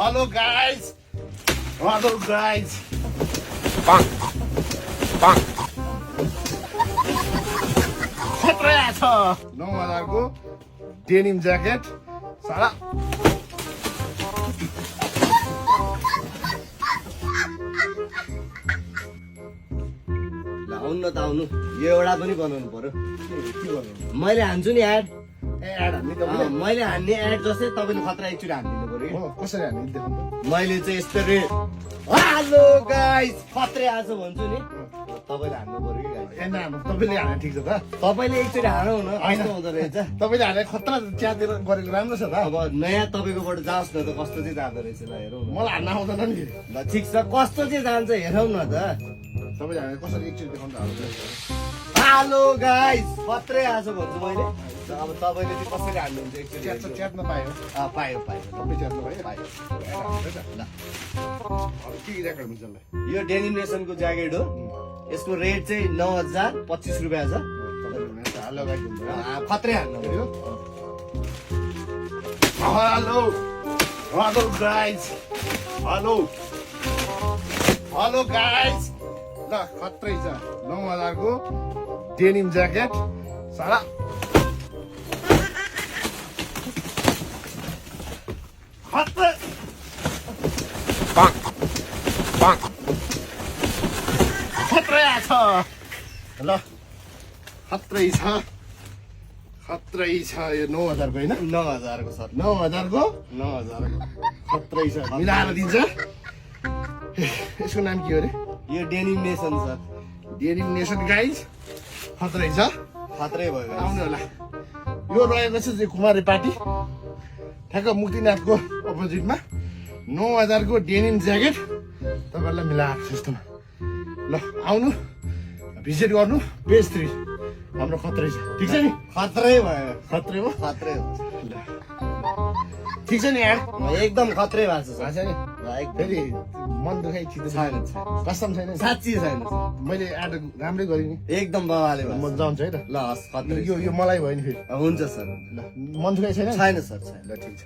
Hello guys खतरा छ 9000 को डेनिम ज्याकेट सारा आउनु न त आउनु यो एउटा पनि बनाउनु पर्यो के गर्नु मैले हान्छु नि एड एड हान्ने तपाईँले मैले हान्ने एड जस्तै तपाईँले खतरा एकचोटि हानिदिनु पर्यो हो कसरी हान्ने देखाउनु मैले चाहिँ यस्तो रे हेलो गाइस खत्रै आज भन्छु नि तपाईँले हान्नु पर्यो कि गाइस एन्ड हाम्रो तपाईँले हाने ठिक छ त तपाईँले एकचोटि हानौ न कस्तो हुँदो रहेछ तपाईँले हाने खतरा च्यातेर गरेको राम्रो छ त अब नयाँ तपाईँकोबाट जाओस् न त कस्तो चाहिँ जाँदो रहेछ ल हेरौँ न मलाई हान्न आउँदैन नि ल ठिक छ कस्तो चाहिँ जान्छ हेरौँ न त तपाईँले हाने कसरी एकचोटि देखाउनु त हाल्नु हेलो गाइस खत्रै आज भन्छु मैले अब तपाईँले चाहिँ कसरी हान्नुहुन्छ एकचोटि च्यात्न पायो पायो पायो तपाईँ च्यात्नु भयो पायो ल अब के ज्याकेट हुन्छ ल यो डेनिमेसनको ज्याकेट हो यसको रेट चाहिँ 9025 रुपियाँ छ हेलो गाइस खत्रै हान्नु पर्यो हेलो गाइस हेलो गाइस ल खत्रै छ 9000 को डेनिम ज्याकेट सारा खत्रै खत्रै छ ल खत्रै छ यो 9000 को होइन 9000 को सर 9000 को 9000 खत्रै छ मिलाएर दिन्छ यसको नाम के हो अरे यो डेनिमेसन सर डेनिम नेसन गाइस खत्रै छ खत्रै भयो guys। आउनु होला यो रहेको छ चाहिँ कुमारी पार्टी ठ्याक्क मुक्तिनाथको अपोजिटमा 9000 को डेनिम ज्याकेट तपाईँहरूलाई मिलाएको छ यस्तोमा ल आउनु भिजिट गर्नु पेज 3 हाम्रो खत्रै छ ठिक छ नि खत्रै भयो खत्रै हो खत्रै हो ल ठिक छ नि यार एकदम खत्रै भएको छ थाहा सर छ नि एकदम फेरि मन दुखाइ छिटो छैन कस्टम छैन नि? साँच्ची छैन मैले एड राम्रै गरेँ नि एकदम बवाले म भयो जान्छु है त ल हस् खत्रै यो मलाई भयो नि फेरि हुन्छ सर ल मन दुखाइ छैन छैन सर छैन ल ठिक छ